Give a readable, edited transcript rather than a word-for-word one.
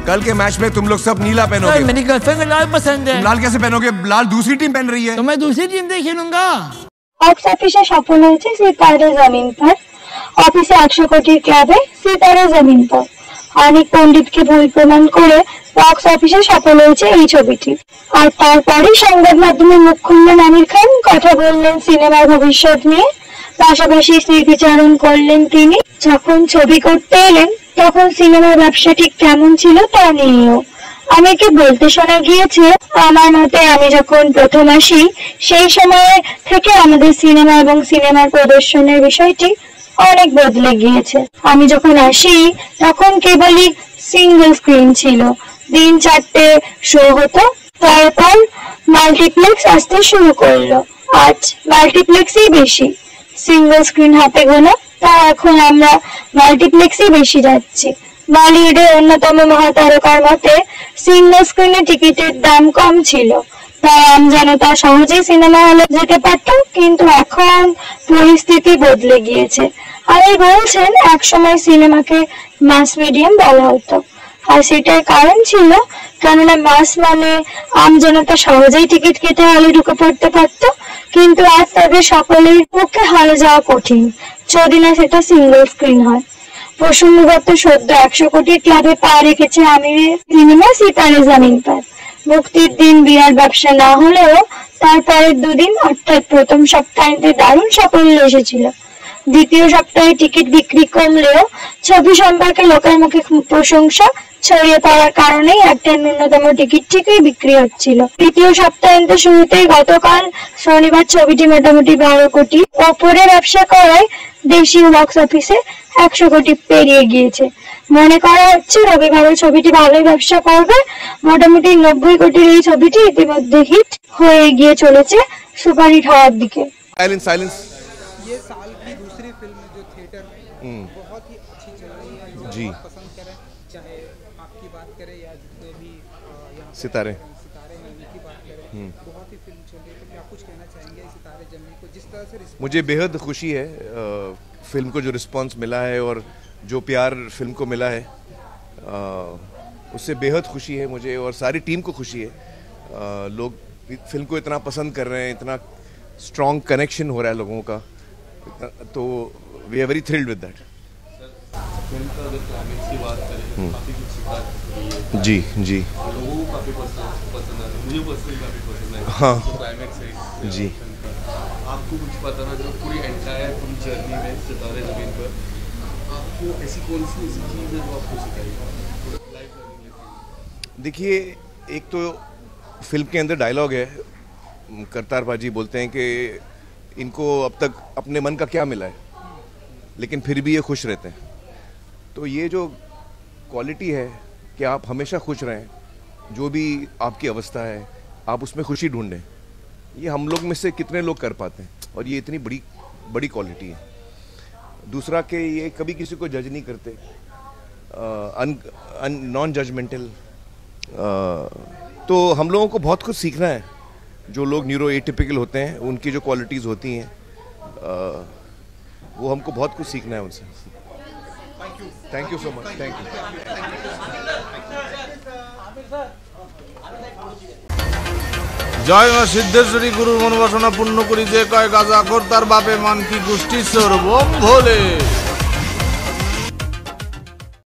कल के मैच में तुम लोग सब नीला पहनोगे। मेरी गर्लफ्रेंड को लाल पसंद है। लाल कैसे पहनोगे? लाल दूसरी टीम पहन रही है। तो मैं दूसरी टीम से खेलूंगा। बॉक्स ऑफिसे सफल হয়েছে सितारे जमीन पर। অফিসে 100 কোটির ক্লাবে সিতারে জমিন पर। অনেক পণ্ডিতকে ভুল প্রমাণ করে বক্স অফিসে সফল হয়েছে এই ছবিটি। আর তারপরে সংবাদ মাধ্যমে মুখ খুললেন আমির খান, কথা বললেন সিনেমার ভবিষ্যৎ নিয়ে, পাশাপাশি স্মৃতিচারণ করলেন তিনি। যখন ছবি করতে এলেন তখন সিনেমার ব্যবসা ঠিক কেমন ছিল তা নিয়েও আমাকে বলতে শোনা গিয়েছে, আমার মতে আমি যখন প্রথম আসি সেই সময় থেকে আমাদের সিনেমা এবং সিনেমার প্রদর্শনের বিষয়টি অনেক বদলে গিয়েছে। আমি যখন আসি তখন কেবলই সিঙ্গেল স্ক্রিন ছিল, দিন 4টে শো হতো, তারপর মাল্টিপ্লেক্স আসতে শুরু করলো। আজ মাল্টিপ্লেক্সই বেশি, সিঙ্গেল স্ক্রিন হাতে গোনা, তা এখন আমরা মাল্টিপ্লেক্সই বেশি যাচ্ছি। বলিউডের অন্যতম মহাতারকার মতে সিঙ্গেল স্ক্রিনে টিকিটের দাম কম ছিল, তাই আমজনতা সহজেই সিনেমা হলে যেতে পারত, কিন্তু এখন পরিস্থিতি বদলে গিয়েছে। আর বলছেন একসময় সিনেমাকে মাস মিডিয়াম বলা হতো, আর সেটার কারণ ছিল কেননা মাস মানে আমজনতা সহজেই টিকিট কেটে হলে ঢুকে পড়তে পারত, কিন্তু আজ তাদের সকলের পক্ষে হলে যাওয়া কঠিন যদি না সেটা সিঙ্গেল স্ক্রিন হয়। প্রসঙ্গগত সদ্য 100 কোটির ক্লাবে পা রেখেছে আমিরের সিনেমা সিতারে জমিন पर। মুক্তির দিন বিরাট ব্যবসা না হলেও তারপরের দুদিন অর্থাৎ প্রথম সপ্তাহে দারুণ সাফল্য এসেছিল। দ্বিতীয় সপ্তাহে টিকিট বিক্রি কমলেও ছবি সম্পর্কে লোকের মুখে প্রশংসা ছড়িয়ে পড়ার কারণেই একটা ন্যূনতম টিকিট ঠিকই বিক্রি হচ্ছিল। তৃতীয় সপ্তাহান্তে শুরুতেই গতকাল শনিবার ছবিটি মোটামুটি 12 কোটি ওপরে ব্যবসা করায় দেশীয় বক্স অফিসে 100 কোটি পেরিয়ে গিয়েছে। মনে করা হচ্ছে রবিবারে ছবিটি ভালোই ব্যবসা করবে। মোটামুটি 90 কোটির এই ছবিটি ইতিমধ্যে হিট হয়ে গিয়ে চলেছে সুপারহিট হওয়ার দিকে। साइलेंस ये साल की दूसरी फिल्म जो थिएटर बहुत ही अच्छी चल रही है, लोग जी पसंद करें, चाहे आपकी बात करें या जितने भी सितारे हैं उनकी बात करें, बहुत ही फिल्म चल रही है। तो क्या कुछ कहना चाहेंगे सितारे जमीन को, जिस तरह से मुझे बेहद खुशी है फिल्म को जो रिस्पांस मिला है और जो प्यार फिल्म को मिला है उससे बेहद खुशी है मुझे और सारी टीम को खुशी है। लोग फिल्म को इतना पसंद कर रहे हैं, इतना स्ट्रॉन्ग कनेक्शन हो रहा है लोगों का, तो we are very thrilled with that. Film का अगर क्लाइमेक्स की बात करें काफ़ी कुछ सिखा है। जी जी लोगों को काफ़ी पसंद है, मुझे पर्सनली काफ़ी पसंद है। हाँ क्लाइमेक्स है जी। आपको कुछ पता ना, जो पूरी एंटायर पूरी जर्नी में सितारे ज़मीन पर आपको ऐसी कौन सी चीज़ है जो आपको सिखाई लाइफ लर्निंग? देखिए, एक तो फिल्म के अंदर डायलॉग है, करतार बाजी बोलते हैं कि इनको अब तक अपने मन का क्या मिला है, लेकिन फिर भी ये खुश रहते हैं। तो ये जो क्वालिटी है कि आप हमेशा खुश रहें, जो भी आपकी अवस्था है आप उसमें खुशी ढूंढें, ये हम लोग में से कितने लोग कर पाते हैं, और ये इतनी बड़ी क्वालिटी है। दूसरा कि ये कभी किसी को जज नहीं करते, नॉन जजमेंटल। तो हम लोगों को बहुत कुछ सीखना है। जो लोग न्यूरो एटिपिकल होते हैं उनकी जो क्वालिटीज़ होती हैं वो हमको बहुत कुछ सीखना है उनसे। Thank you so much. Thank you. জয় মা সিদ্ধেশ্বরী গুরুর মনোবাসনা পূর্ণ করি, যে কয় গাজা কর তার বাপে মান কি গোষ্ঠী সর বোম ভোলে।